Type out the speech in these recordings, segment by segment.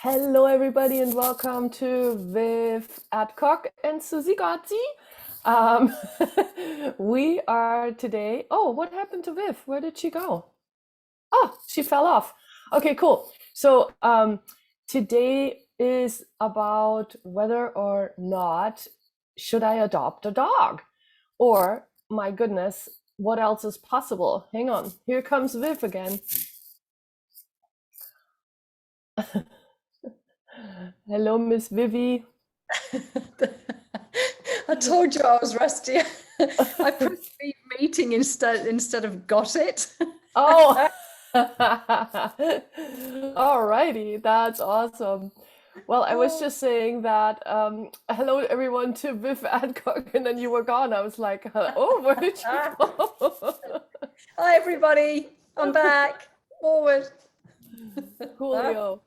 Hello, everybody, and welcome to with Adcock and Suzy Godsey. Um, we are today. Oh, what happened to Viv? Where did she go? Oh, she fell off. Okay, cool. So today is about whether or not should I adopt a dog, or my goodness, what else is possible? Hang on, here comes Viv again. Hello, Miss Vivi. I told you I was rusty. I pressed leave meeting instead of got it. Oh, alrighty, that's awesome. Well, I was Oh, just saying that hello everyone to Viv Adcock, and then you were gone. I was like, oh, where did you go? hi everybody, I'm back. Forward. Coolio.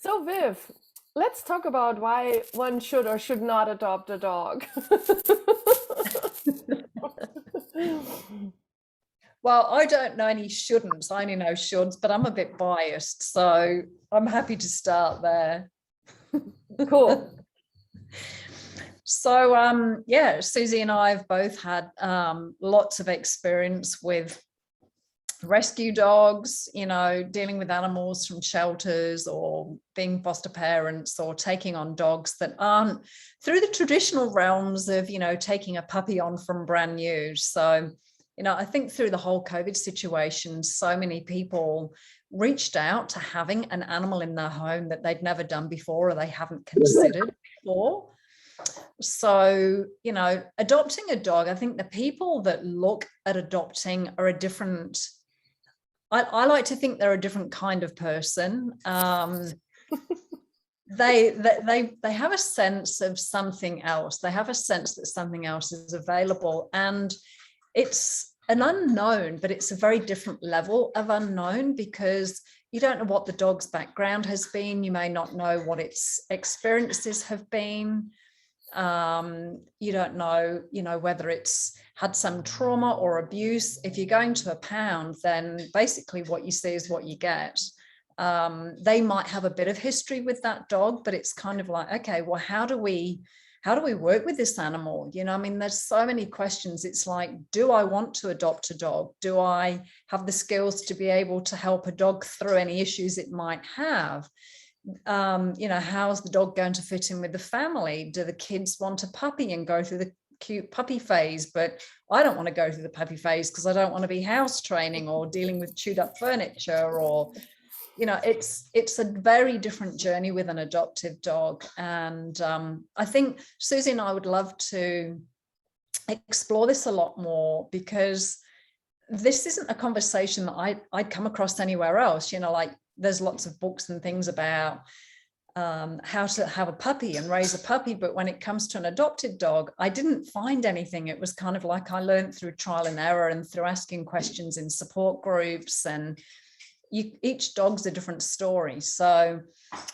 So, Viv, let's talk about why one should or should not adopt a dog. Well, I don't know any shouldn'ts. I only know shoulds, but I'm a bit biased, so I'm happy to start there. Cool. So, yeah, Susie and I have both had lots of experience with rescue dogs, dealing with animals from shelters or being foster parents or taking on dogs that aren't through the traditional realms of, taking a puppy on from brand new. So, I think through the whole COVID situation, so many people reached out to having an animal in their home that they'd never done before or they haven't considered before. So, adopting a dog, I think the people that look at adopting are a different I like to think they're a different kind of person. They have a sense of something else. They have a sense that something else is available, and it's an unknown, but it's a very different level of unknown because you don't know what the dog's background has been. You may not know what its experiences have been. You don't know, whether it's had some trauma or abuse. If you're going to a pound, then basically what you see is what you get. They might have a bit of history with that dog, but it's kind of like, okay, well, how do we work with this animal? There's so many questions. It's like, do I want to adopt a dog? Do I have the skills to be able to help a dog through any issues it might have? How's the dog going to fit in with the family? Do the kids want a puppy and go through the cute puppy phase? But I don't want to go through the puppy phase because I don't want to be house training or dealing with chewed up furniture, or it's a very different journey with an adoptive dog. And I think Susie and I would love to explore this a lot more, because this isn't a conversation that I'd come across anywhere else. Like there's lots of books and things about how to have a puppy and raise a puppy, but when it comes to an adopted dog, I didn't find anything. It was kind of like I learned through trial and error and through asking questions in support groups, and each dog's a different story. So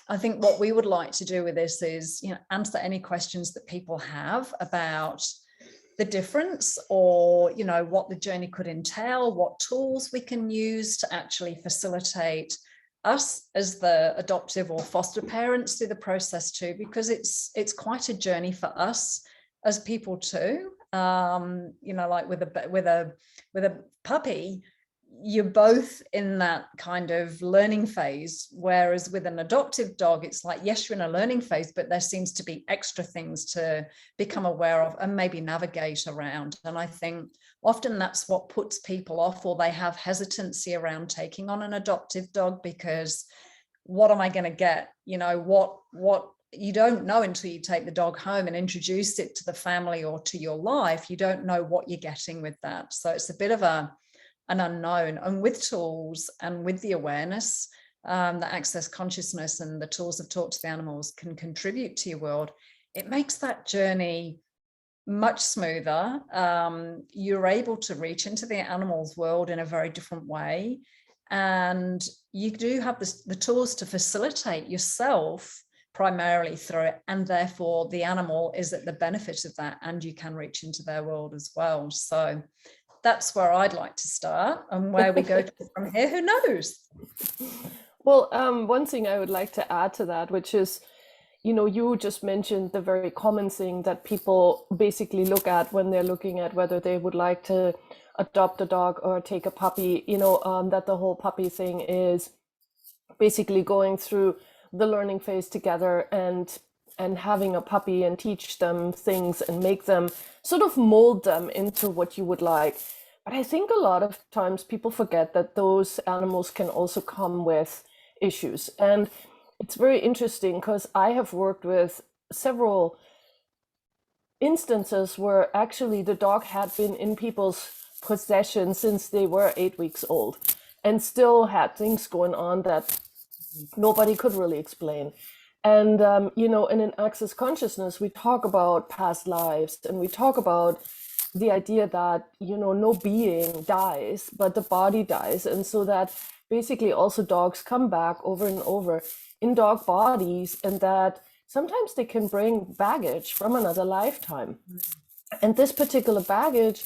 I think what we would like to do with this is, answer any questions that people have about the difference, or what the journey could entail, what tools we can use to actually facilitate us as the adoptive or foster parents through the process too, because it's quite a journey for us as people too. Like with a puppy, you're both in that kind of learning phase, whereas with an adoptive dog, it's like, yes, you're in a learning phase, but there seems to be extra things to become aware of and maybe navigate around. And I think often that's what puts people off, or they have hesitancy around taking on an adoptive dog, because what am I going to get? What you don't know until you take the dog home and introduce it to the family or to your life. You don't know what you're getting with that. So it's a bit of an unknown. And with tools and with the awareness, the access consciousness and the tools of Talk to the Animals can contribute to your world, it makes that journey much smoother. You're able to reach into the animal's world in a very different way. And you do have the tools to facilitate yourself primarily through it. And therefore the animal is at the benefit of that, and you can reach into their world as well. So that's where I'd like to start, and where we go from here, who knows? Well, one thing I would like to add to that, which is, you just mentioned the very common thing that people basically look at when they're looking at whether they would like to adopt a dog or take a puppy, that the whole puppy thing is basically going through the learning phase together and having a puppy and teach them things and make them sort of mold them into what you would like. But I think a lot of times people forget that those animals can also come with issues. And it's very interesting because I have worked with several instances where actually the dog had been in people's possession since they were 8 weeks old and still had things going on that nobody could really explain. And, and in Access Consciousness, we talk about past lives and we talk about the idea that, no being dies, but the body dies. And so that basically also dogs come back over and over in dog bodies, and that sometimes they can bring baggage from another lifetime. And this particular baggage,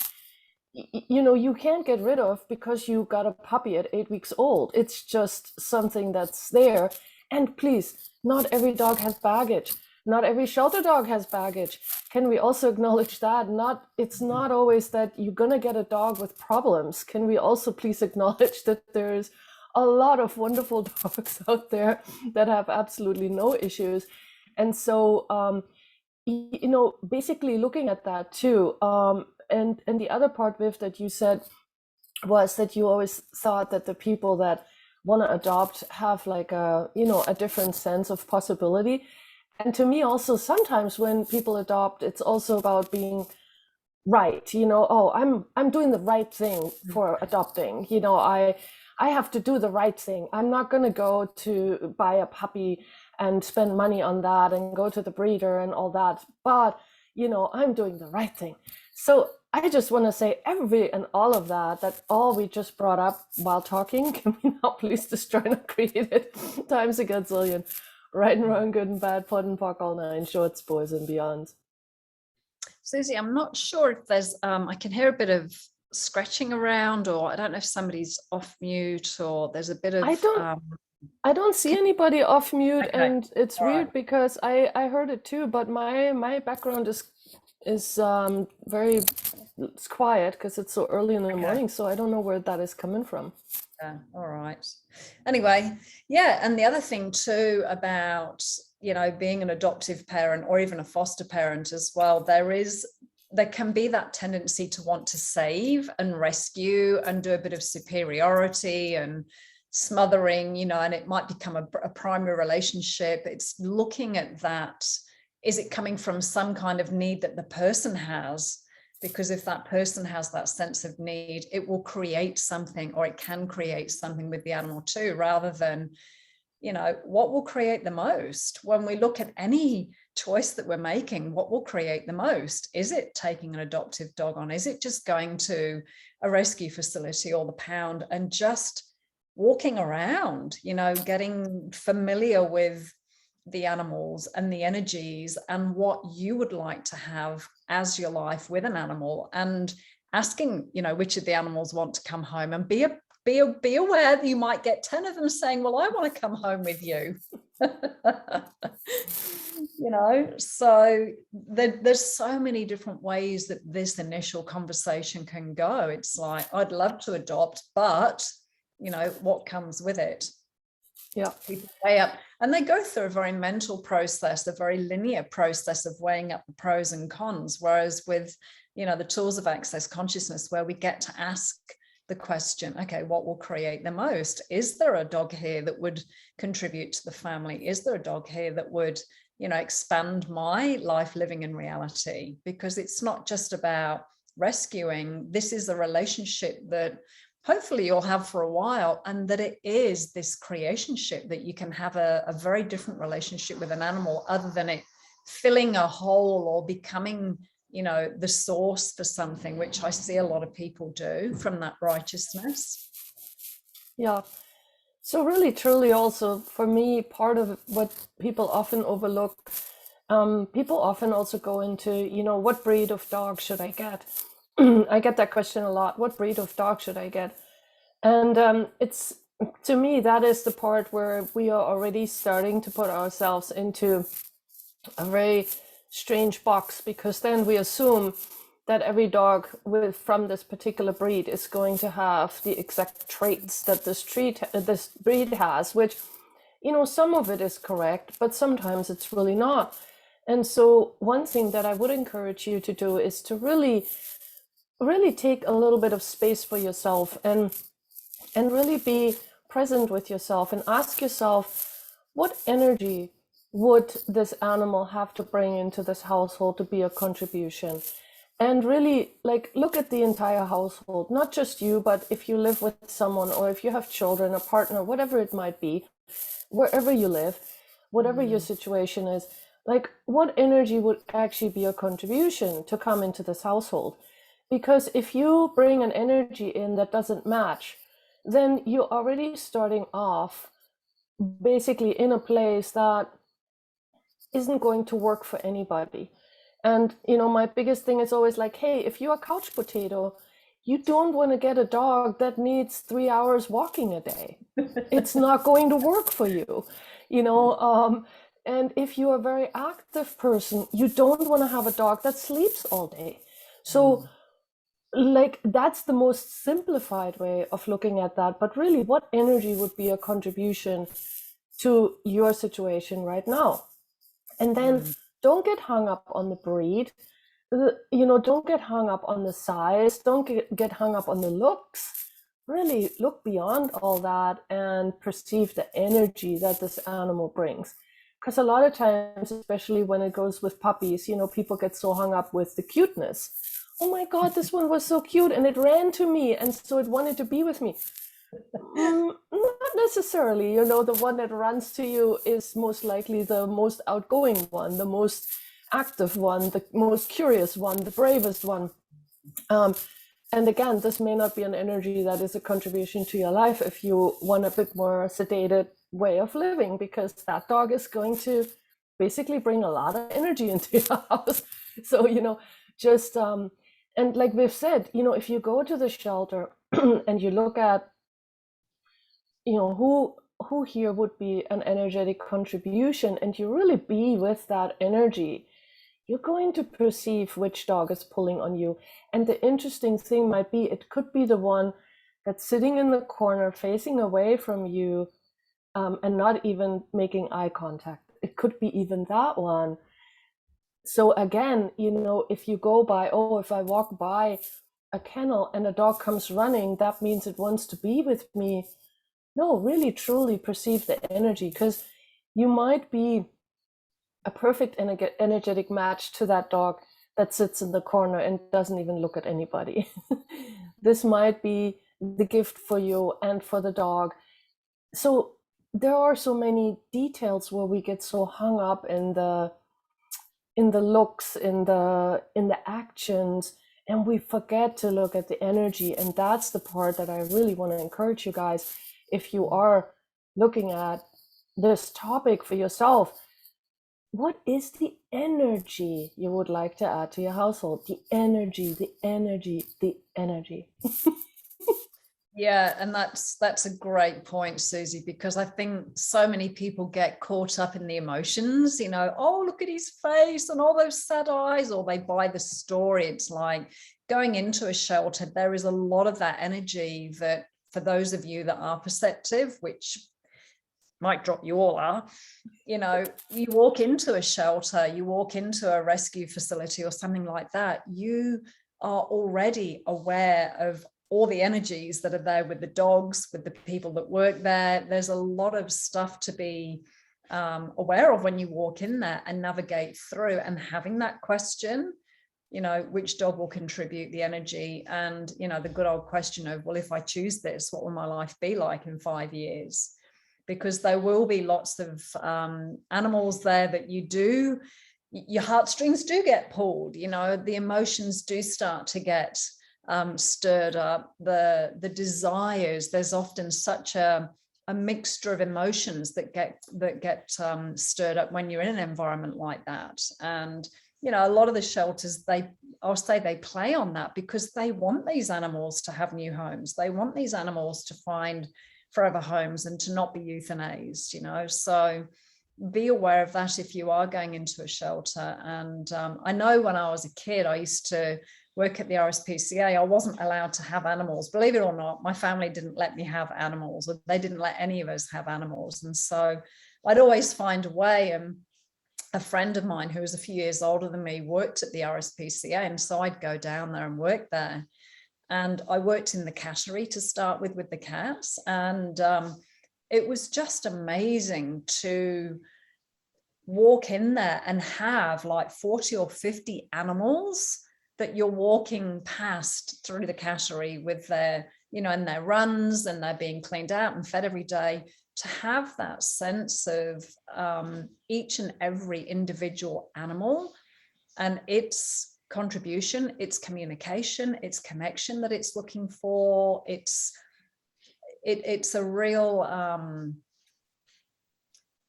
you can't get rid of because you got a puppy at 8 weeks old. It's just something that's there. And please, not every dog has baggage. Not every shelter dog has baggage. Can we also acknowledge that? It's not always that you're gonna get a dog with problems. Can we also please acknowledge that there's a lot of wonderful dogs out there that have absolutely no issues? And so, basically looking at that too. And the other part, Viv, that you said was that you always thought that the people that want to adopt have like a different sense of possibility. And to me also, sometimes when people adopt, it's also about being right. Oh, I'm doing the right thing for adopting. I have to do the right thing. I'm not going to go to buy a puppy and spend money on that and go to the breeder and all that. But, I'm doing the right thing. So I just want to say every and all of that all we just brought up while talking, can we now please destroy and create it times a gazillion? Right and wrong, good and bad, pod and pock, all nine, shorts, boys and beyond. Suzy, I'm not sure if there's, I can hear a bit of scratching around, or I don't know if somebody's off mute, or there's a bit of... I don't see anybody off mute, Okay. and it's All weird right. because I heard it too, but my background is very it's quiet because it's so early in the morning, so I don't know where that is coming from. Yeah, all right. Anyway, yeah, and the other thing too about, being an adoptive parent or even a foster parent as well, there can be that tendency to want to save and rescue and do a bit of superiority and smothering, and it might become a primary relationship. It's looking at that. Is it coming from some kind of need that the person has? Because if that person has that sense of need, it will create something, or it can create something with the animal too, rather than, what will create the most? When we look at any choice that we're making, what will create the most? Is it taking an adoptive dog on? Is it just going to a rescue facility or the pound and just walking around, getting familiar with the animals and the energies and what you would like to have as your life with an animal, and asking, which of the animals want to come home, and be aware that you might get 10 of them saying, well, I want to come home with you. So there's so many different ways that this initial conversation can go. It's like, I'd love to adopt, but what comes with it? Yeah, people weigh up, and they go through a very mental process, a very linear process of weighing up the pros and cons. Whereas with, the tools of Access Consciousness, where we get to ask the question, okay, what will create the most? Is there a dog here that would contribute to the family? Is there a dog here that would, expand my life living in reality? Because it's not just about rescuing. This is a relationship that hopefully you'll have for a while, and that it is this creationship that you can have a very different relationship with an animal, other than it filling a hole or becoming, the source for something, which I see a lot of people do from that righteousness. Yeah. So really, truly also, for me, part of what people often overlook, people often also go into, what breed of dog should I get? I get that question a lot. What breed of dog should I get? And it's to me, that is the part where we are already starting to put ourselves into a very strange box, because then we assume that every dog from this particular breed is going to have the exact traits that this breed has, which, some of it is correct, but sometimes it's really not. And so one thing that I would encourage you to do is to really, really take a little bit of space for yourself, and really be present with yourself and ask yourself, what energy would this animal have to bring into this household to be a contribution? And really, like, look at the entire household, not just you, but if you live with someone, or if you have children, a partner, whatever it might be, wherever you live, whatever your situation is, like, what energy would actually be a contribution to come into this household? Because if you bring an energy in that doesn't match, then you're already starting off basically in a place that isn't going to work for anybody. And my biggest thing is always like, hey, if you're a couch potato, you don't want to get a dog that needs 3 hours walking a day. It's not going to work for you, and if you're a very active person, you don't want to have a dog that sleeps all day. So like, that's the most simplified way of looking at that. But really, what energy would be a contribution to your situation right now? And then don't get hung up on the breed. Don't get hung up on the size. Don't get hung up on the looks. Really look beyond all that and perceive the energy that this animal brings. Because a lot of times, especially when it goes with puppies, people get so hung up with the cuteness. Oh my God, this one was so cute and it ran to me and so it wanted to be with me. Not necessarily, the one that runs to you is most likely the most outgoing one, the most active one, the most curious one, the bravest one. And again, this may not be an energy that is a contribution to your life if you want a bit more sedated way of living, because that dog is going to basically bring a lot of energy into your house. So, just, and like we've said, if you go to the shelter and you look at, who here would be an energetic contribution, and you really be with that energy, you're going to perceive which dog is pulling on you. And the interesting thing might be, it could be the one that's sitting in the corner facing away from you, and not even making eye contact. It could be even that one. So again, if you go by, if I walk by a kennel and a dog comes running, that means it wants to be with me. No, really, truly perceive the energy, because you might be a perfect energetic match to that dog that sits in the corner and doesn't even look at anybody. This might be the gift for you and for the dog. So there are so many details where we get so hung up in the looks, in the actions, and we forget to look at the energy. And that's the part that I really want to encourage you guys. If you are looking at this topic for yourself, what is the energy you would like to add to your household? The energy, the energy, the energy. Yeah, and that's a great point, Suzy, because I think so many people get caught up in the emotions, oh, look at his face and all those sad eyes, or they buy the story. It's like going into a shelter, there is a lot of that energy that, for those of you that are perceptive, which might drop, you all are, you walk into a shelter, you walk into a rescue facility or something like that, you are already aware of all the energies that are there with the dogs, with the people that work there. There's a lot of stuff to be aware of when you walk in there and navigate through, and having that question, which dog will contribute the energy, and the good old question of, well, if I choose this, what will my life be like in 5 years? Because there will be lots of animals there that your heartstrings do get pulled, the emotions do start to get stirred up, the desires. There's often such a mixture of emotions that get stirred up when you're in an environment like that. And a lot of the shelters, I'll say they play on that, because they want these animals to have new homes. They want these animals to find forever homes and to not be euthanized, so be aware of that if you are going into a shelter. And I know when I was a kid, I used to work at the RSPCA. I wasn't allowed to have animals. Believe it or not, my family didn't let me have animals, or they didn't let any of us have animals. And so I'd always find a way. And a friend of mine who was a few years older than me worked at the RSPCA. And so I'd go down there and work there. And I worked in the cattery to start with the cats. And it was just amazing to walk in there and have like 40 or 50 animals that you're walking past through the cattery with their, in their runs, and they're being cleaned out and fed every day. To have that sense of each and every individual animal and its contribution, its communication, its connection that it's looking for, it's a real,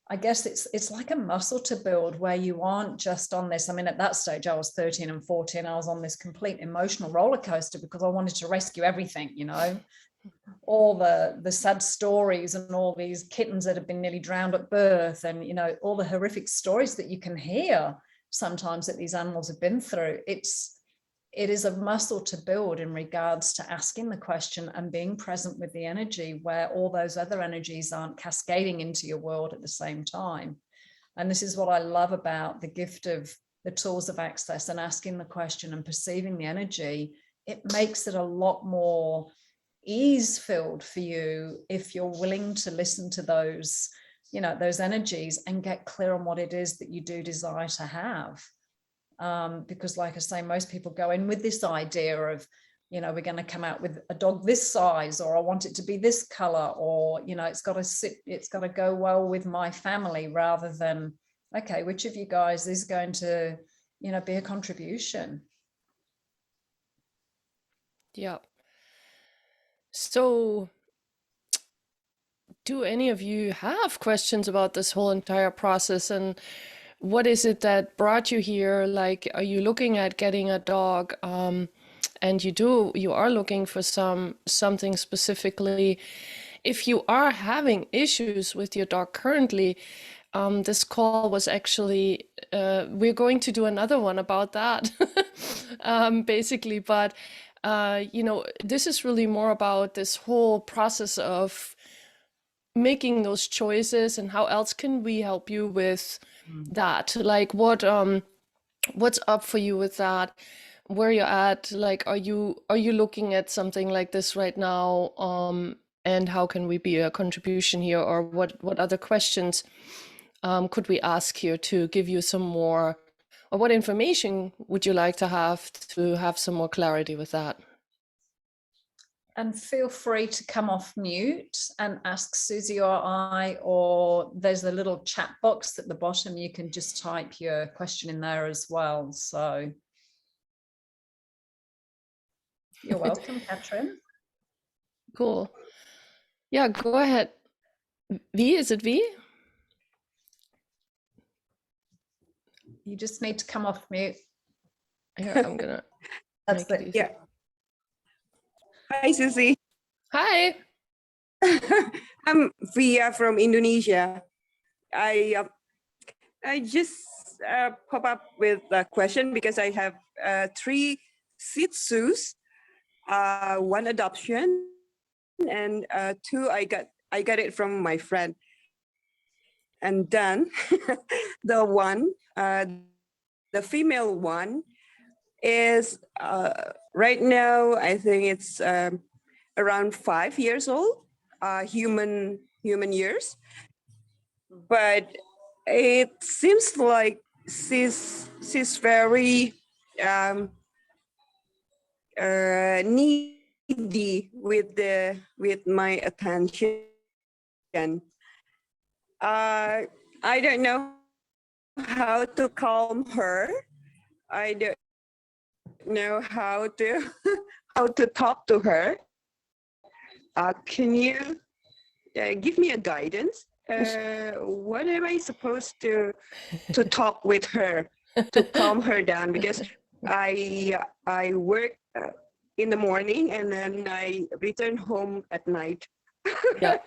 I guess it's like a muscle to build, where you aren't just on this. I mean, at that stage, I was 13 and 14. I was on this complete emotional roller coaster because I wanted to rescue everything, all the sad stories and all these kittens that have been nearly drowned at birth, and, all the horrific stories that you can hear sometimes that these animals have been through. It is a muscle to build in regards to asking the question and being present with the energy, where all those other energies aren't cascading into your world at the same time. And this is what I love about the gift of the tools of access and asking the question and perceiving the energy. It makes it a lot more ease-filled for you if you're willing to listen to those, those energies and get clear on what it is that you do desire to have. Because like I say, most people go in with this idea of, we're going to come out with a dog this size, or I want it to be this color, or, it's got to go well with my family, rather than, okay, which of you guys is going to, be a contribution? Yeah. So, do any of you have questions about this whole entire process, and what is it that brought you here? Like, are you looking at getting a dog? And you are looking for something specifically. If you are having issues with your dog currently, this call was actually, we're going to do another one about that, basically. But, this is really more about this whole process of making those choices, and how else can we help you with that? Like, what's up for you with that? Where you're at? Like, are you looking at something like this right now? And how can we be a contribution here? Or what other questions could we ask here to give you some more, or what information would you like to have some more clarity with that? And feel free to come off mute and ask Suzy or I, or there's a little chat box at the bottom. You can just type your question in there as well. So you're welcome, Katrin. Cool. Yeah, go ahead. V, is it V? You just need to come off mute. Here, I'm gonna That's make it it. easy. Yeah. Hi, Suzy. Hi. I'm Via from Indonesia. I just pop up with a question because I have 3 Shih Tzus, 1 adoption, and 2 I got it from my friend. And then the female one is right now, I think it's around 5 years old, human years, but it seems like she's very needy with my attention. I don't know how to calm her. I don't know how to how to talk to her. Can you give me a guidance? What am I supposed to talk with her to calm her down? Because I work in the morning and then I return home at night. Yeah.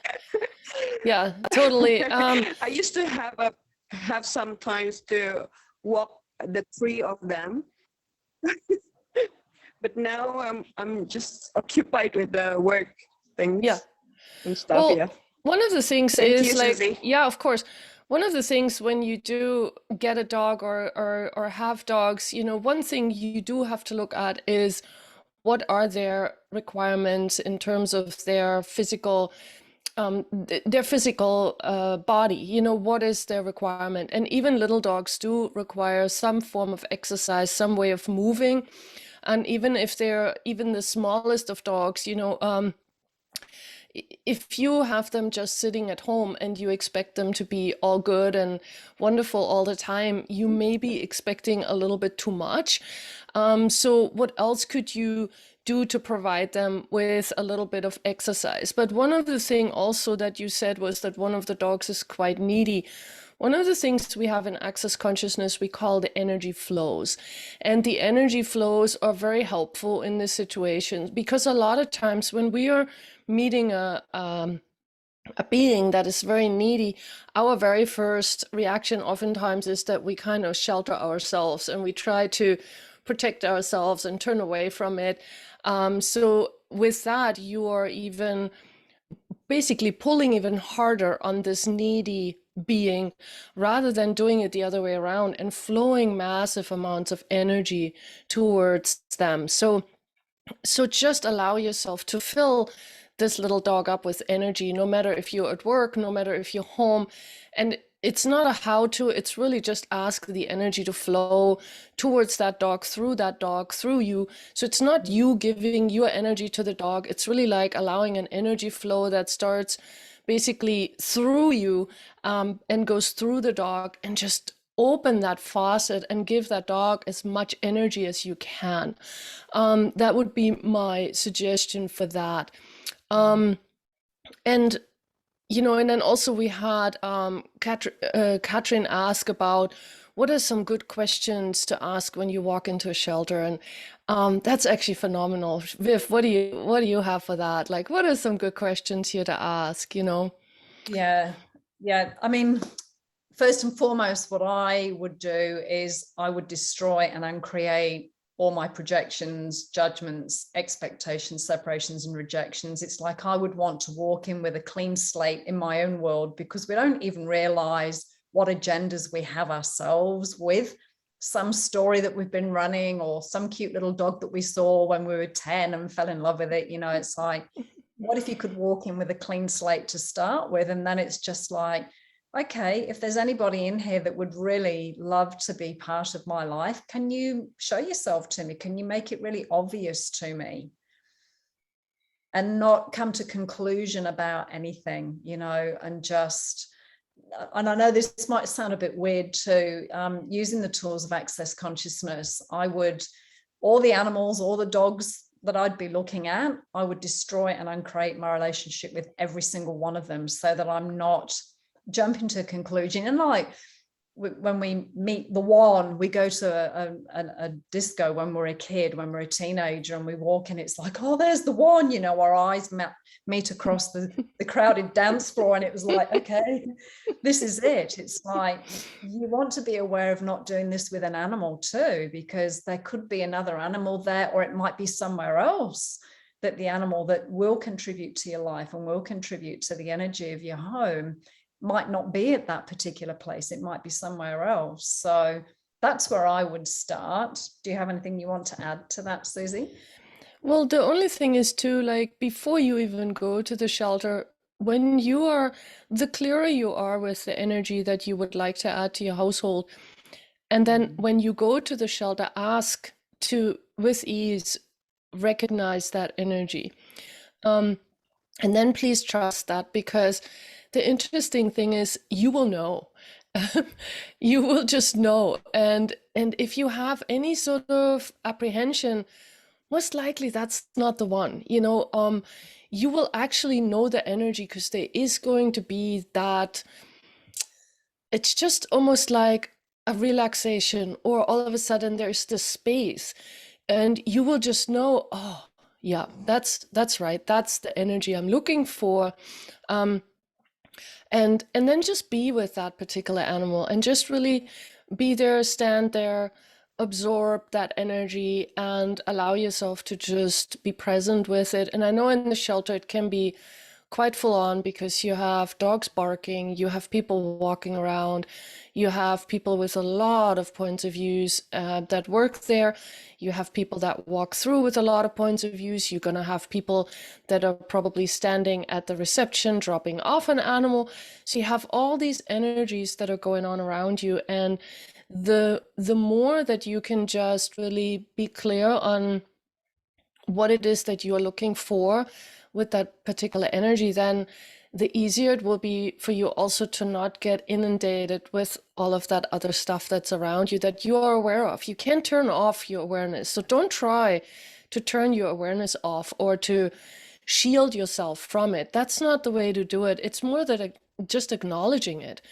Yeah, totally. I used to have sometimes to walk the three of them, but now I'm just occupied with the work Yeah. things and stuff. Well, Yeah. one of the things Thank you, is like, Susie. yeah, of course. One of the things when you do get a dog or have dogs, one thing you do have to look at is what are their requirements in terms of their physical body. What is their requirement? And even little dogs do require some form of exercise, some way of moving. And even if they're even the smallest of dogs, if you have them just sitting at home and you expect them to be all good and wonderful all the time, you may be expecting a little bit too much. So what else could you do to provide them with a little bit of exercise? But one of the things also that you said was that one of the dogs is quite needy. One of the things we have in access consciousness, we call the energy flows. And the energy flows are very helpful in this situation because a lot of times when we are meeting a being that is very needy, our very first reaction oftentimes is that we kind of shelter ourselves and we try to protect ourselves and turn away from it. So with that, you are even basically pulling even harder on this needy being rather than doing it the other way around and flowing massive amounts of energy towards them. So just allow yourself to fill this little dog up with energy, no matter if you're at work, no matter if you're home. And it's not a how to, it's really just ask the energy to flow towards that dog, through you. So it's not you giving your energy to the dog. It's really like allowing an energy flow that starts basically through you and goes through the dog, and just open that faucet and give that dog as much energy as you can. That would be my suggestion for that. And and then also we had Katrin ask about what are some good questions to ask when you walk into a shelter, and that's actually phenomenal. Viv, what do you have for that? Like, what are some good questions here to ask? Yeah. I mean, first and foremost, what I would do is I would destroy and uncreate all my projections, judgments, expectations, separations, and rejections. It's like I would want to walk in with a clean slate in my own world, because we don't even realize what agendas we have ourselves with. Some story that we've been running, or some cute little dog that we saw when we were 10 and fell in love with it. It's like, what if you could walk in with a clean slate to start with? And then it's just like, okay, if there's anybody in here that would really love to be part of my life, can you show yourself to me? Can you make it really obvious to me? And not come to conclusion about anything, and I know this might sound a bit weird too, using the tools of access consciousness, all the animals, all the dogs that I'd be looking at, I would destroy and uncreate my relationship with every single one of them, so that I'm not jumping to a conclusion. And like when we meet the one, we go to a disco when we're a kid, when we're a teenager, and we walk in, it's like, oh, there's the one, our eyes meet across the crowded dance floor, and it was like, okay, this is it. It's like, you want to be aware of not doing this with an animal too, because there could be another animal there, or it might be somewhere else, that the animal that will contribute to your life and will contribute to the energy of your home might not be at that particular place. It might be somewhere else. So that's where I would start. Do you have anything you want to add to that, Suzy? Well, the only thing is too, like, before you even go to the shelter, the clearer you are with the energy that you would like to add to your household. And then when you go to the shelter, ask to, with ease, recognize that energy. And then please trust that, because the interesting thing is you will know. You will just know. And if you have any sort of apprehension, most likely that's not the one. You will actually know the energy, because there is going to be that, it's just almost like a relaxation, or all of a sudden there's this space, and you will just know, oh, Yeah, that's right. That's the energy I'm looking for. Um, and then just be with that particular animal and just really be there, stand there, absorb that energy and allow yourself to just be present with it. And I know in the shelter it can be quite full on because you have dogs barking, you have people walking around, you have people with a lot of points of views that work there. You have people that walk through with a lot of points of views. You're going to have people that are probably standing at the reception, dropping off an animal. So you have all these energies that are going on around you. And the more that you can just really be clear on what it is that you are looking for with that particular energy, then the easier it will be for you also to not get inundated with all of that other stuff that's around you that you are aware of. You can't turn off your awareness. So don't try to turn your awareness off or to shield yourself from it. That's not the way to do it. It's more that just acknowledging it.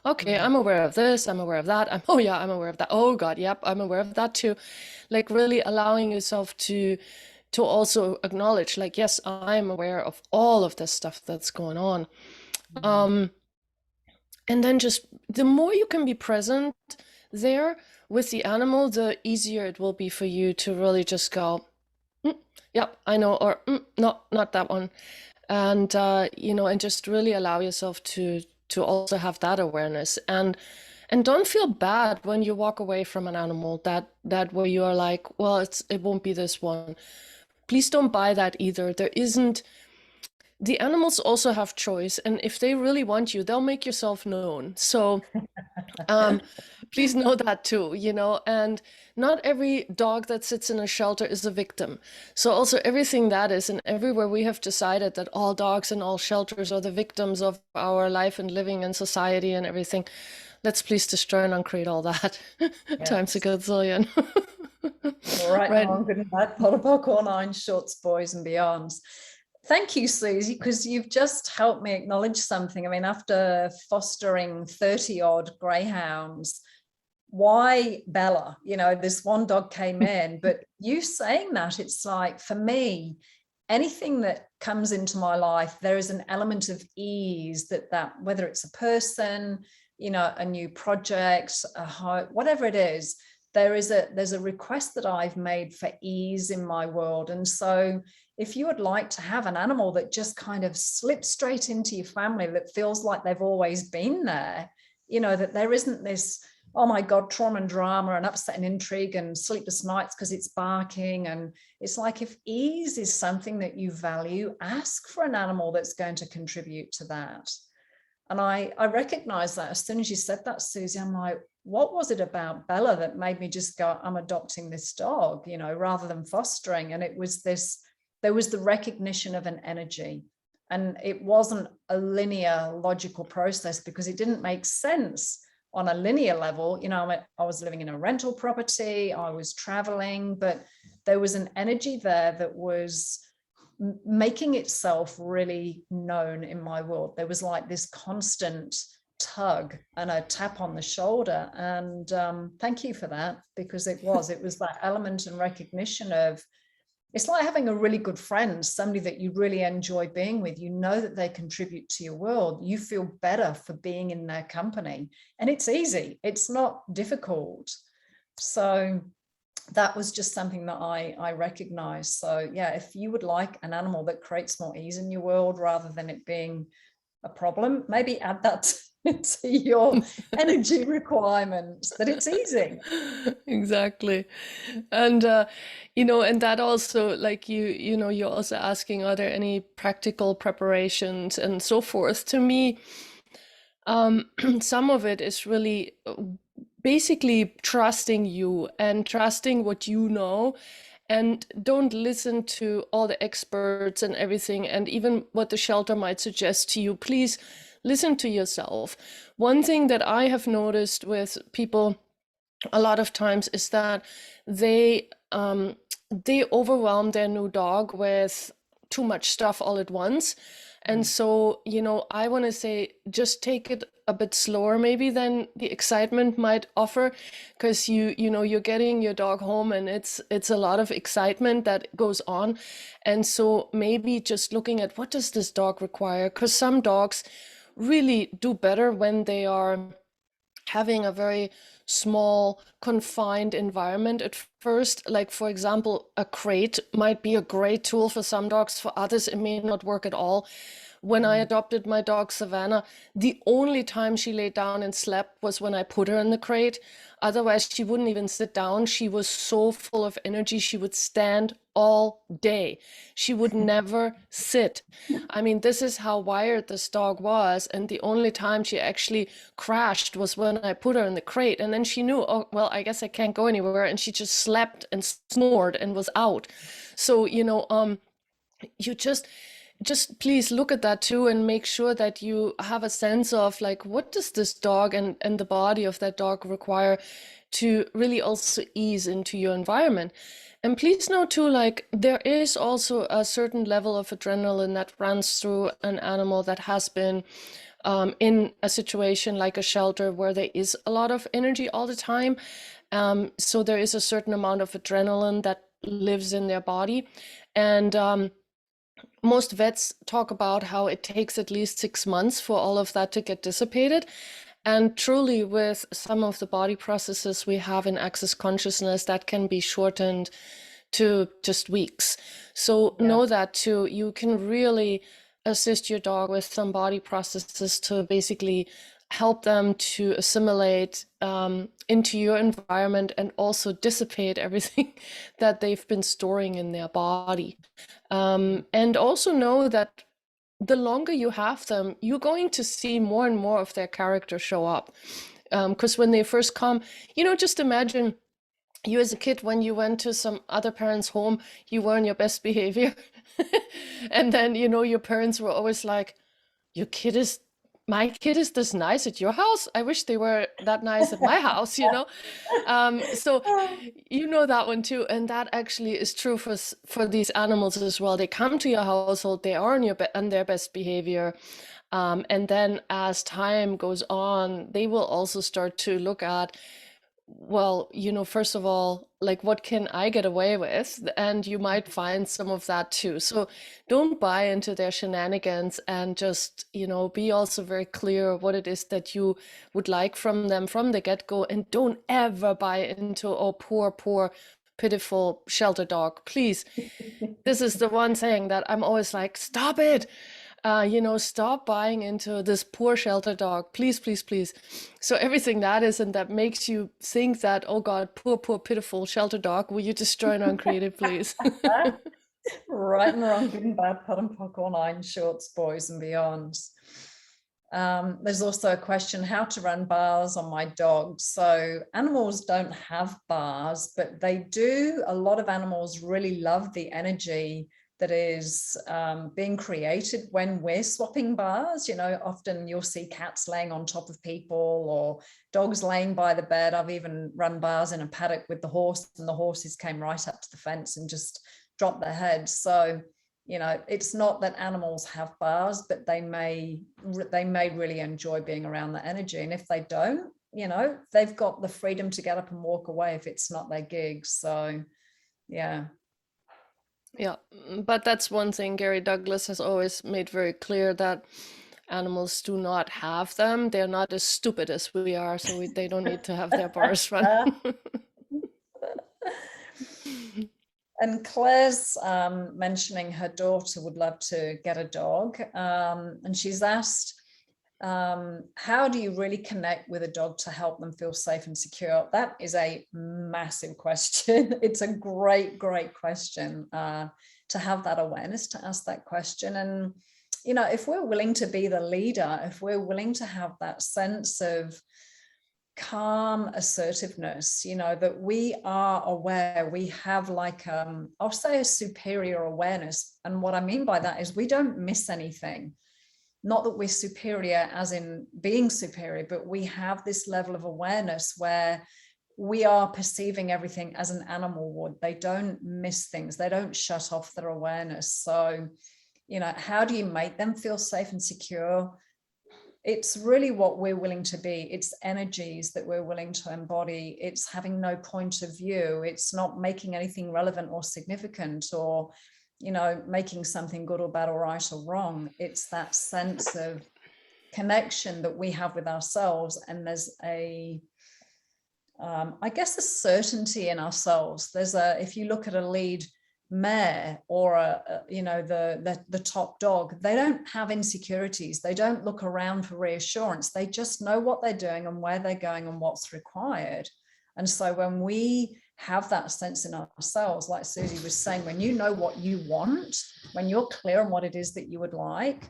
Okay, I'm aware of this, I'm aware of that. Oh yeah, I'm aware of that. Oh God, yep, I'm aware of that too. Like really allowing yourself to also acknowledge, like, yes, I'm aware of all of this stuff that's going on. And then just the more you can be present there with the animal, the easier it will be for you to really just go, yep, I know, or no, not that one. And and just really allow yourself to also have that awareness. And don't feel bad when you walk away from an animal that where you are like, well, it won't be this one. Please don't buy that either. There isn't, the animals also have choice, and if they really want you, they'll make yourself known. So please know that too, and not every dog that sits in a shelter is a victim. So also everything that is, and everywhere we have decided that all dogs in all shelters are the victims of our life and living and society and everything. Let's please destroy and uncreate all that times a gazillion. All right, Right. long, good and bad, pot of popcorn, nine shorts, boys and beyonds. Thank you, Suzy, because you've just helped me acknowledge something. I mean, after fostering 30 odd greyhounds, why Bella? This one dog came in, but you saying that, it's like, for me, anything that comes into my life, there is an element of ease that whether it's a person, a new project, a home, whatever it is, there's a request that I've made for ease in my world. And so if you would like to have an animal that just kind of slips straight into your family, that feels like they've always been there, that there isn't this, oh my God, trauma and drama and upset and intrigue and sleepless nights because it's barking. And it's like, if ease is something that you value, ask for an animal that's going to contribute to that. And I recognize that as soon as you said that, Suzy, I'm like, what was it about Bella that made me just go, I'm adopting this dog, rather than fostering? And it was this, there was the recognition of an energy. And it wasn't a linear, logical process because it didn't make sense on a linear level. I was living in a rental property, I was traveling, but there was an energy there that was making itself really known in my world. There was like this constant tug and a tap on the shoulder. And thank you for that, because it was that element and recognition of, it's like having a really good friend, somebody that you really enjoy being with. That they contribute to your world. You feel better for being in their company. And it's easy. It's not difficult. So that was just something that I recognized. So yeah, if you would like an animal that creates more ease in your world rather than it being a problem, maybe add that to your energy requirements, that it's easy. Exactly. And and that also, like, you're also asking, are there any practical preparations and so forth? To me, some of it is really basically trusting you and trusting what you know, and don't listen to all the experts and everything, and even what the shelter might suggest to you. Please listen to yourself. One thing that I have noticed with people a lot of times is that they overwhelm their new dog with too much stuff all at once. And so, you know, I want to say just take it a bit slower maybe than the excitement might offer, because you know, you're getting your dog home and it's a lot of excitement that goes on. And so maybe just looking at what does this dog require, because some dogs really do better when they are having a very small, confined environment at first. Like, for example, a crate might be a great tool for some dogs. For others, it may not work at all. When I adopted my dog Savannah, the only time she laid down and slept was when I put her in the crate. Otherwise, she wouldn't even sit down. She was so full of energy. She would stand all day. She would never sit. I mean, this is how wired this dog was. And the only time she actually crashed was when I put her in the crate. And then she knew, oh, well, I guess I can't go anywhere. And she just slept and snored and was out. So, you know, you just please look at that too and make sure that you have a sense of like, what does this dog and the body of that dog require to really also ease into your environment. And please know too, like, there is also a certain level of adrenaline that runs through an animal that has been in a situation like a shelter where there is a lot of energy all the time. So there is a certain amount of adrenaline that lives in their body. And most vets talk about how it takes at least 6 months for all of that to get dissipated. And truly, with some of the body processes we have in access consciousness, that can be shortened to just weeks. So know that too. You can really assist your dog with some body processes to basically help them to assimilate into your environment and also dissipate everything that they've been storing in their body. And also know that the longer you have them, you're going to see more and more of their character show up. Because when they first come, you know, just imagine you as a kid, when you went to some other parent's home, you were in your best behavior. And then, you know, your parents were always like, my kid is this nice at your house. I wish they were that nice at my house, you know? So you know that one too. And that actually is true for these animals as well. They come to your household, they are on their best behavior. And then as time goes on, they will also start to look at, well, you know, first of all, like, what can I get away with? And you might find some of that too. So don't buy into their shenanigans, and just, you know, be also very clear what it is that you would like from them from the get-go. And don't ever buy into, oh, poor, pitiful shelter dog. Please. This is the one thing that I'm always like, stop it. You know, stop buying into this poor shelter dog, please, please, please. So everything that is and that makes you think that, oh God, poor, pitiful shelter dog, will you destroy and uncreated, please? Right and wrong, good and bad, put and pock, all nine shorts, boys and beyonds. There's also a question, how to run bars on my dog. So animals don't have bars, but they do. A lot of animals really love the energy that is being created when we're swapping bars. You know, often you'll see cats laying on top of people or dogs laying by the bed. I've even run bars in a paddock with the horse, and the horses came right up to the fence and just dropped their heads. So, you know, it's not that animals have bars, but they may really enjoy being around the energy. And if they don't, you know, they've got the freedom to get up and walk away if it's not their gig. So, yeah. Yeah, but that's one thing Gary Douglas has always made very clear, that animals do not have them. They're not as stupid as we are, so they don't need to have their bars run. And Claire's mentioning her daughter would love to get a dog. And she's asked, how do you really connect with a dog to help them feel safe and secure? That is a massive question. It's a great question to have that awareness, to ask that question. And, you know, if we're willing to be the leader, if we're willing to have that sense of calm assertiveness, you know, that we are aware, we have like, I'll say a superior awareness. And what I mean by that is we don't miss anything. Not that we're superior as in being superior, but we have this level of awareness where we are perceiving everything as an animal would. They don't miss things. They don't shut off their awareness. So You know, how do you make them feel safe and secure? It's really what we're willing to be. It's energies that we're willing to embody. It's having no point of view. It's not making anything relevant or significant, or, you know, making something good or bad or right or wrong. It's that sense of connection that we have with ourselves. And there's a, I guess, a certainty in ourselves. There's a, if you look at a lead mare or you know, the top dog, they don't have insecurities. They don't look around for reassurance. They just know what they're doing and where they're going and what's required. And so when we have that sense in ourselves, like Suzy was saying, when you know what you want, when you're clear on what it is that you would like,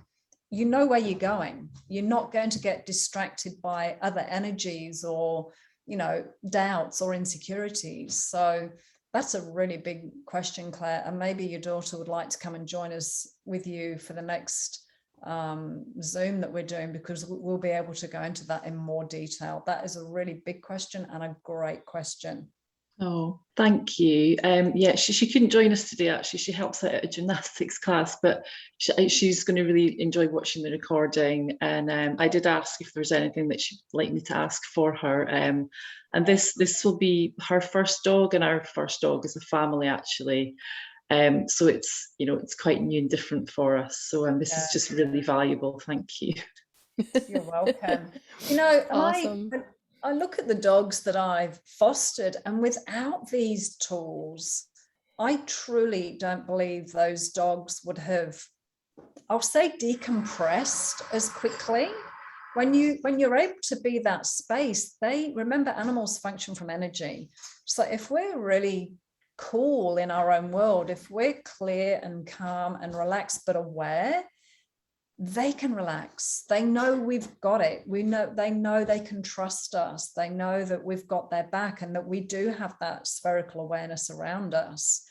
you know where you're going. You're not going to get distracted by other energies or, you know, doubts or insecurities. So that's a really big question, Claire. And maybe your daughter would like to come and join us with you for the next Zoom that we're doing, because we'll be able to go into that in more detail. That is a really big question and a great question. Oh, thank you. Yeah, she couldn't join us today, actually. She helps out at a gymnastics class, but she's going to really enjoy watching the recording. And I did ask if there's anything that she'd like me to ask for her. And this will be her first dog and our first dog as a family, actually. So it's, you know, it's quite new and different for us. So this is just really valuable. Thank you. You're welcome. You know, Awesome. I look at the dogs that I've fostered, and without these tools, I truly don't believe those dogs would have, I'll say, decompressed as quickly. When you're able to be that space, they remember, animals function from energy. So if we're really cool in our own world, if we're clear and calm and relaxed but aware, they can relax. They know we've got it. They know they can trust us. They know that we've got their back and that we do have that spherical awareness around us.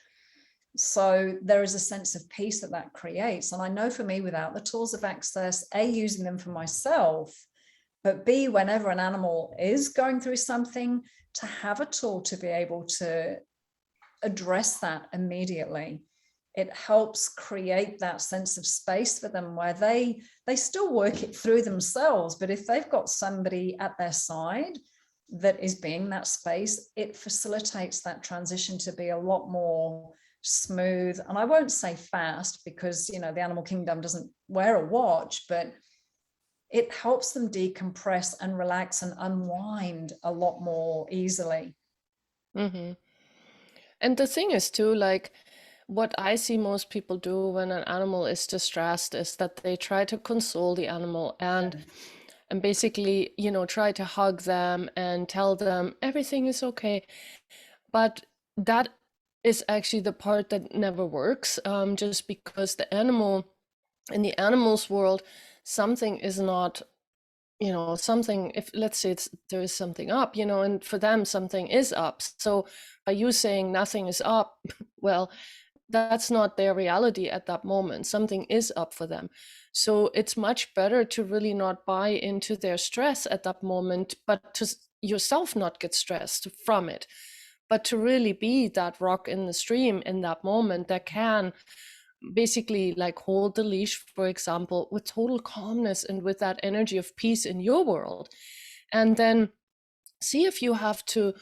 So there is a sense of peace that creates. And I know for me, without the tools of access, A, using them for myself, but B, whenever an animal is going through something, to have a tool to be able to address that immediately. It helps create that sense of space for them where they still work it through themselves. But if they've got somebody at their side that is being that space, it facilitates that transition to be a lot more smooth. And I won't say fast, because, you know, the animal kingdom doesn't wear a watch, but it helps them decompress and relax and unwind a lot more easily. Mm-hmm. And the thing is too, like, what I see most people do when an animal is distressed is that they try to console the animal and basically, you know, try to hug them and tell them everything is okay. But that is actually the part that never works, just because the animal, in the animal's world, something is not, you know, something, if let's say there is something up, you know, and for them something is up. So by you saying nothing is up, well, that's not their reality at that moment. Something is up for them. So it's much better to really not buy into their stress at that moment, but to yourself not get stressed from it, but to really be that rock in the stream in that moment that can basically like hold the leash, for example, with total calmness and with that energy of peace in your world. And then see if you have to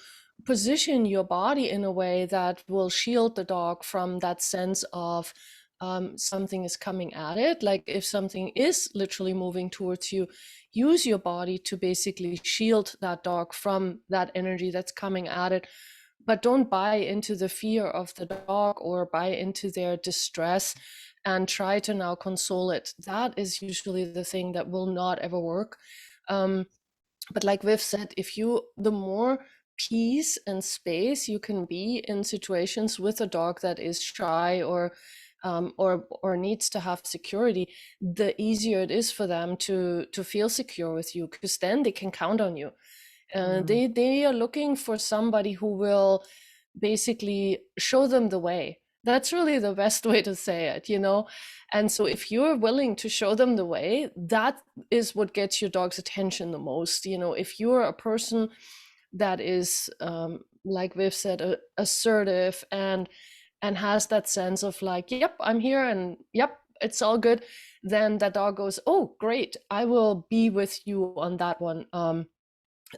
position your body in a way that will shield the dog from that sense of something is coming at it. Like if something is literally moving towards you, use your body to basically shield that dog from that energy that's coming at it. But don't buy into the fear of the dog or buy into their distress and try to now console it. That is usually the thing that will not ever work. But like Viv said, the more peace and space you can be in situations with a dog that is shy or needs to have security, the easier it is for them to feel secure with you, because then they can count on you. They are looking for somebody who will basically show them the way. That's really the best way to say it, you know? And so if you're willing to show them the way, that is what gets your dog's attention the most. You know, if you're a person that is, like Viv said, assertive and has that sense of like, yep, I'm here, and yep, it's all good, then that dog goes, oh, great, I will be with you on that one.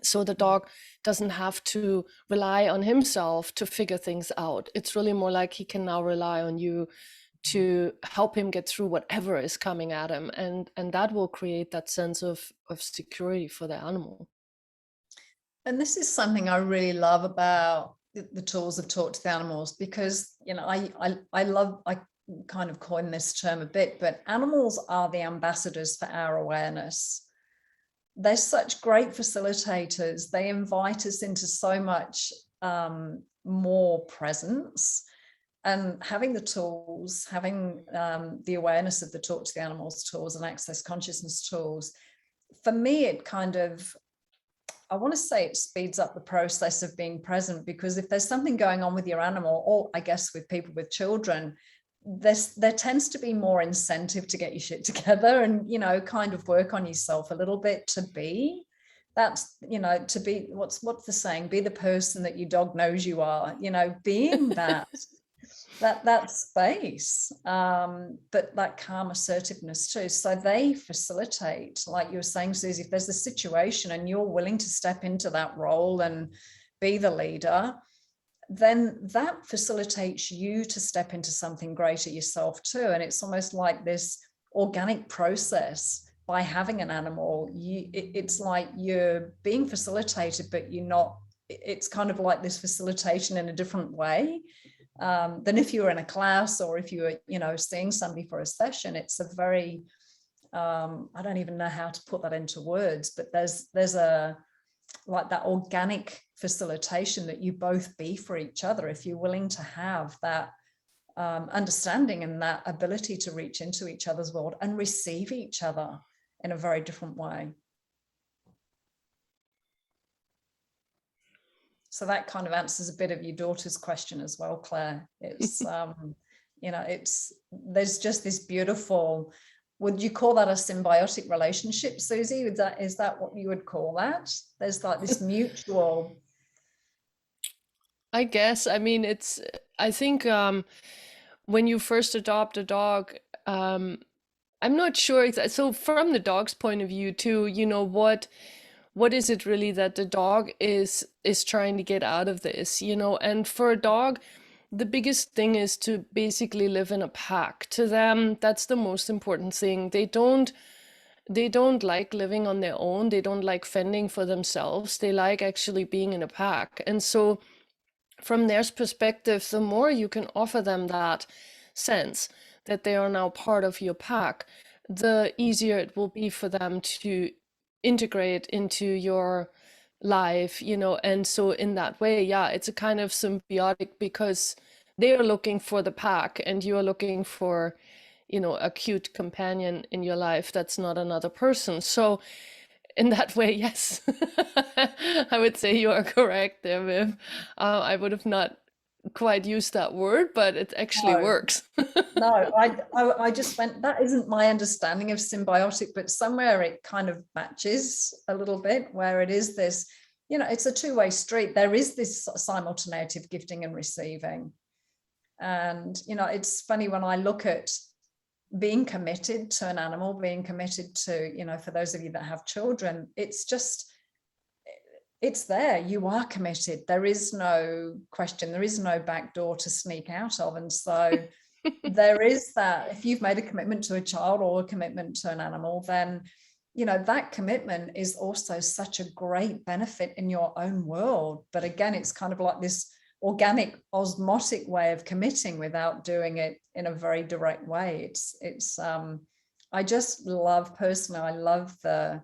So the dog doesn't have to rely on himself to figure things out. It's really more like he can now rely on you to help him get through whatever is coming at him, and that will create that sense of security for the animal. And this is something I really love about the tools of Talk to the Animals, because, you know, I kind of coined this term a bit, but animals are the ambassadors for our awareness. They're such great facilitators. They invite us into so much more presence. And having the tools, having the awareness of the Talk to the Animals tools and Access Consciousness tools, for me, it kind of, I want to say it speeds up the process of being present, because if there's something going on with your animal, or I guess with people with children, there tends to be more incentive to get your shit together and, you know, kind of work on yourself a little bit to be. That's, you know, to be, what's the saying? Be the person that your dog knows you are, you know, being that. that space, but that calm assertiveness too. So they facilitate, like you were saying, Suzy, if there's a situation and you're willing to step into that role and be the leader, then that facilitates you to step into something greater yourself too. And it's almost like this organic process. By having an animal, it's like you're being facilitated, but you're not, it's kind of like this facilitation in a different way than if you were in a class, or if you were, you know, seeing somebody for a session. It's a very, I don't even know how to put that into words, but there's a, like that organic facilitation that you both be for each other, if you're willing to have that understanding and that ability to reach into each other's world and receive each other in a very different way. So that kind of answers a bit of your daughter's question as well, Claire. It's, you know, there's just this beautiful, would you call that a symbiotic relationship, Suzy? Is that what you would call that? There's like this mutual. I guess, I mean, I think when you first adopt a dog, I'm not sure exactly. So from the dog's point of view too, you know, what is it really that the dog is trying to get out of this, you know? And for a dog, the biggest thing is to basically live in a pack. To them, that's the most important thing. They don't like living on their own. They don't like fending for themselves. They like actually being in a pack. And so from their perspective, the more you can offer them that sense that they are now part of your pack, the easier it will be for them to integrate into your life, you know. And so in that way, yeah, it's a kind of symbiotic, because they are looking for the pack and you are looking for, you know, a cute companion in your life that's not another person. So in that way, yes, I would say you are correct there, Viv. I would have not quite used that word, but it actually works. No, I just went, that isn't my understanding of symbiotic, but somewhere it kind of matches a little bit, where it is this, you know, it's a two-way street. There is this simultaneity of gifting and receiving. And, you know, it's funny when I look at being committed to an animal, being committed to, you know, for those of you that have children, it's just, it's there. You are committed. There is no question. There is no back door to sneak out of. And so there is that, if you've made a commitment to a child or a commitment to an animal, then, you know, that commitment is also such a great benefit in your own world. But again, it's kind of like this organic, osmotic way of committing without doing it in a very direct way. It's I just love, personally, I love the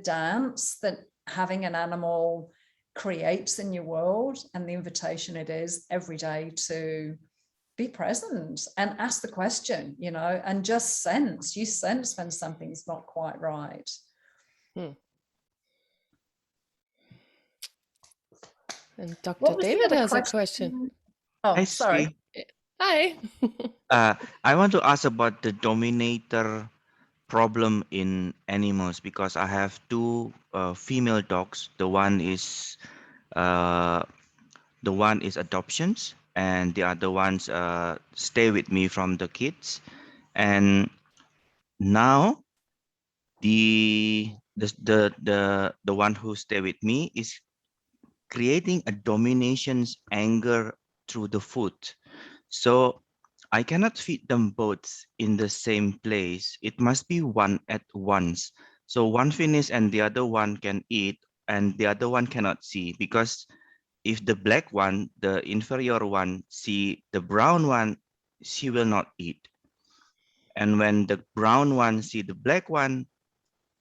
dance that having an animal creates in your world, and the invitation it is every day to be present and ask the question, you know, and just sense. You sense when something's not quite right. And Dr. David has a question. Oh, Hi, sorry. Hi. I want to ask about the dominator problem in animals, because I have two female dogs. The one is adoptions, and the other ones stay with me from the kids. And now the one who stay with me is creating a domination's anger through the food. So I cannot feed them both in the same place. It must be one at once. So one finish and the other one can eat, and the other one cannot see, because if the black one, the inferior one, see the brown one, she will not eat. And when the brown one see the black one,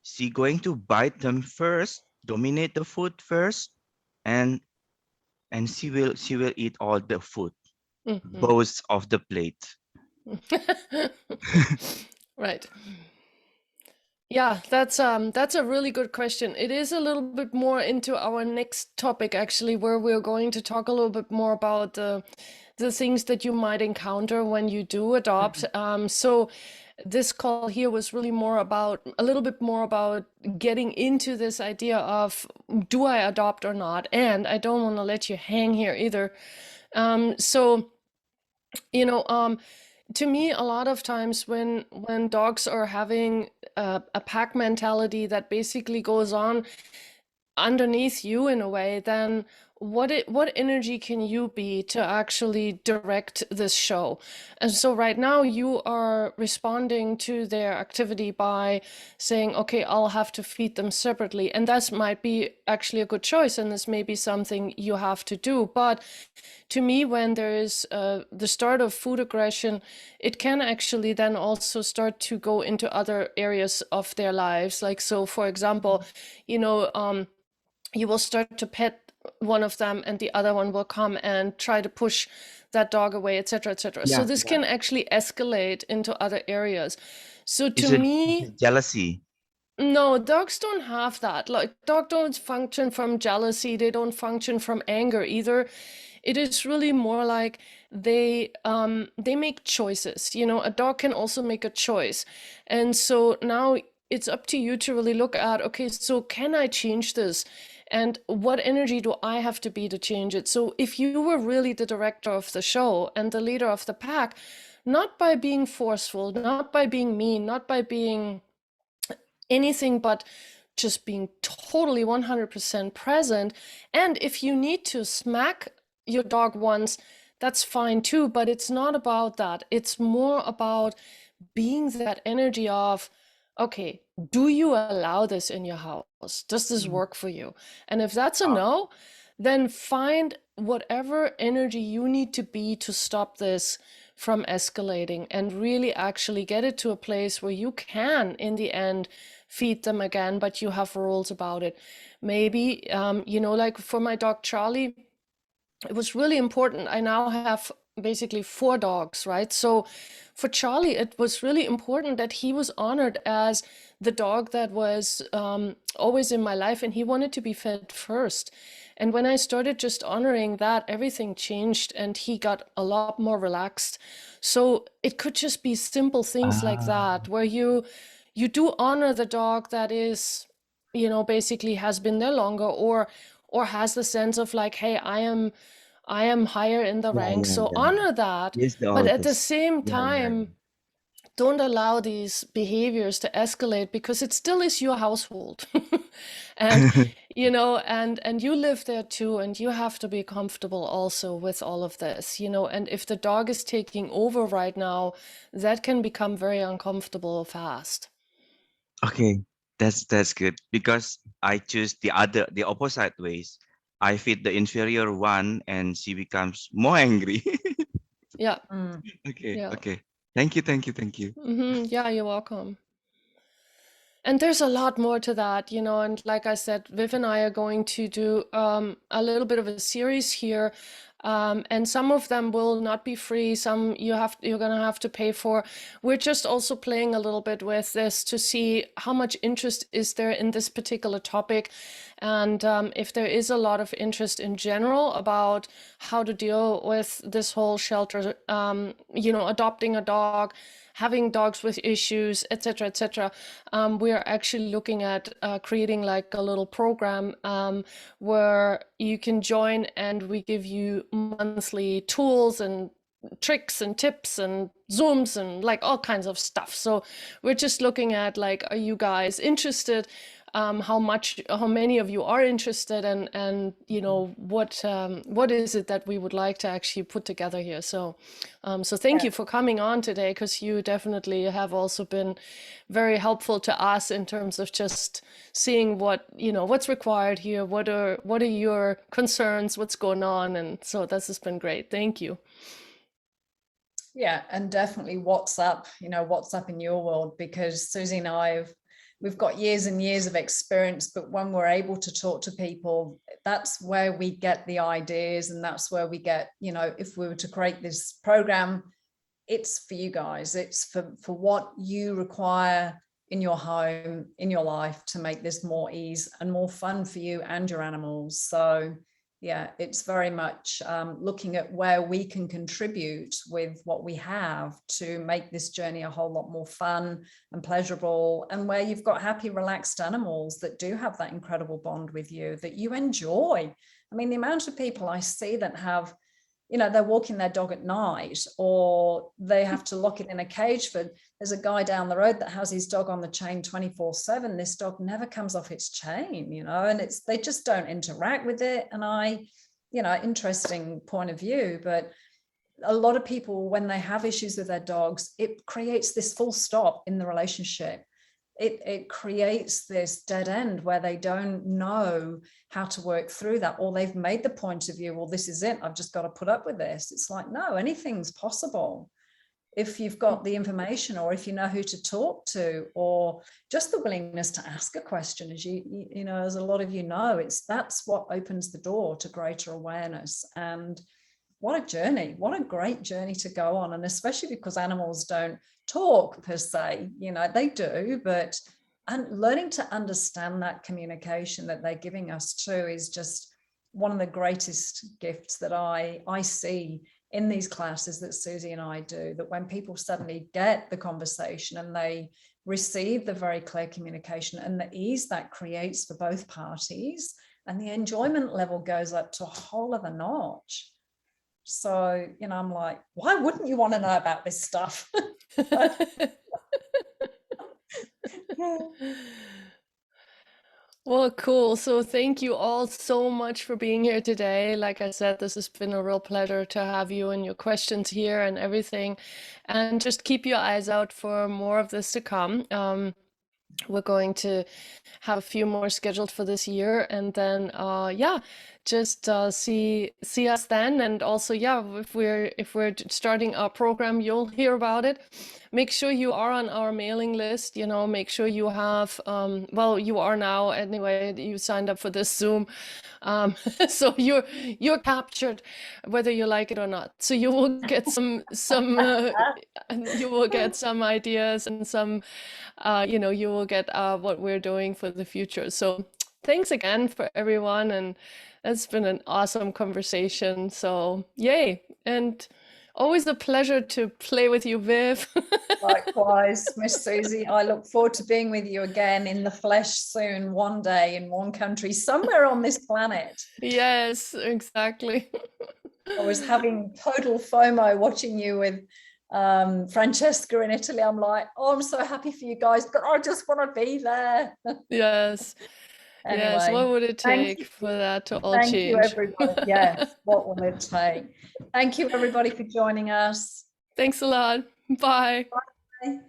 she going to bite them first, dominate the food first, and she will eat all the food, Mhm. both of the plate. Right. Yeah, that's a really good question. It is a little bit more into our next topic actually, where we're going to talk a little bit more about the things that you might encounter when you do adopt. So this call here was really more about a little bit more about getting into this idea of do I adopt or not? And I don't want to let you hang here either. So you know, to me, a lot of times when dogs are having a pack mentality that basically goes on underneath you in a way, then what energy can you be to actually direct this show? And so right now you are responding to their activity by saying, okay, I'll have to feed them separately. And that might be actually a good choice, and this may be something you have to do. But to me, when there is the start of food aggression, it can actually then also start to go into other areas of their lives. Like, so for example, you know, you will start to pet one of them and the other one will come and try to push that dog away, etc., etc. So Yeah, this can actually escalate into other areas. So to it's a me, jealousy. no, dogs don't have that. Like, dogs don't function from jealousy, they don't function from anger either. It is really more like they make choices. You know, a dog can also make a choice. And so now it's up to you to really look at, okay, so can I change this? And what energy do I have to be to change it? So if you were really the director of the show and the leader of the pack, not by being forceful, not by being mean, not by being anything but just being totally 100% present. And if you need to smack your dog once, that's fine too, but it's not about that. It's more about being that energy of, okay, do you allow this in your house? Does this work for you? And if that's a no, then find whatever energy you need to be to stop this from escalating and really actually get it to a place where you can, in the end, feed them again, but you have rules about it. Maybe, you know, like for my dog Charlie, it was really important. I now have basically 4 dogs, right? So for Charlie, it was really important that he was honored as the dog that was always in my life, and he wanted to be fed first. And when I started just honoring that, everything changed and he got a lot more relaxed. So it could just be simple things like Ah, that, where you do honor the dog that is, you know, basically has been there longer, or has the sense of like, hey, I am higher in the yeah, ranks, yeah, so yeah. honor that. Yes, the But at the oldest. same Yeah, yeah, time, don't allow these behaviors to escalate, because it still is your household. And yeah. you know, and you live there too, and you have to be comfortable also with all of this, you know. And if the dog is taking over right now, that can become very uncomfortable fast. Okay, that's good, because I choose the opposite ways. I feed the inferior one and she becomes more angry. Yeah, Okay, yeah. okay. Thank you, thank you, thank you. Yeah, you're welcome. And there's a lot more to that, you know, and like I said, Viv and I are going to do a little bit of a series here. And some of them will not be free, some you're gonna have to pay for. We're just also playing a little bit with this to see how much interest is there in this particular topic. And if there is a lot of interest in general about how to deal with this whole shelter, you know, adopting a dog, having dogs with issues, etc., etc. We are actually looking at creating like a little program where you can join, and we give you monthly tools and tricks and tips and Zooms and like all kinds of stuff. So we're just looking at like, are you guys interested? How many of you are interested, and you know, what is it that we would like to actually put together here? So so thank you for coming on today, because you definitely have also been very helpful to us in terms of just seeing what, you know, what's required here, what are your concerns, what's going on, and so this has been great. Thank you. Yeah, and definitely what's up, you know, what's up in your world, because Suzy and we've got years and years of experience, but when we're able to talk to people, that's where we get the ideas, and that's where we get, you know, if we were to create this program, it's for you guys, it's for what you require in your home, in your life, to make this more ease and more fun for you and your animals. So yeah, it's very much looking at where we can contribute with what we have to make this journey a whole lot more fun and pleasurable, and where you've got happy, relaxed animals that do have that incredible bond with you that you enjoy. I mean, the amount of people I see that have, you know, they're walking their dog at night, or they have to lock it in a cage for, there's a guy down the road that has his dog on the chain 24/7. This dog never comes off its chain, you know, and they just don't interact with it. And you know, interesting point of view, but a lot of people, when they have issues with their dogs, it creates this full stop in the relationship. It creates this dead end where they don't know how to work through that, or they've made the point of view, well, this is it, I've just got to put up with this. It's like, no, anything's possible if you've got the information, or if you know who to talk to, or just the willingness to ask a question. As you know, as a lot of you know, that's what opens the door to greater awareness. And what a journey, what a great journey to go on. And especially because animals don't talk per se, you know, they do, but and learning to understand that communication that they're giving us too is just one of the greatest gifts that I see in these classes that Suzy and I do, that when people suddenly get the conversation and they receive the very clear communication and the ease that creates for both parties, and the enjoyment level goes up to a whole other notch. So, you know, I'm like, why wouldn't you want to know about this stuff? Well, cool. So thank you all so much for being here today. Like I said, this has been a real pleasure to have you and your questions here and everything. And just keep your eyes out for more of this to come. We're going to have a few more scheduled for this year, and then yeah, just see us then. And also, yeah, if we're starting our program, you'll hear about it. Make sure you are on our mailing list, you know, make sure you have well, you are now anyway, you signed up for this Zoom. So you're captured whether you like it or not. So you will get some you will get some ideas and some you know, you will get what we're doing for the future. So thanks again for everyone, and it's been an awesome conversation. So yay, and always a pleasure to play with you, Viv. Likewise, Miss Suzy, I look forward to being with you again in the flesh soon, one day in one country, somewhere on this planet. Yes, exactly. I was having total FOMO watching you with Francesca in Italy. I'm like, oh, I'm so happy for you guys, but I just want to be there. Yes. Anyway, yes, what would it take for that to all change? Thank you, everybody. Yes, what will it take? Thank you, everybody, for joining us. Thanks a lot. Bye. Bye.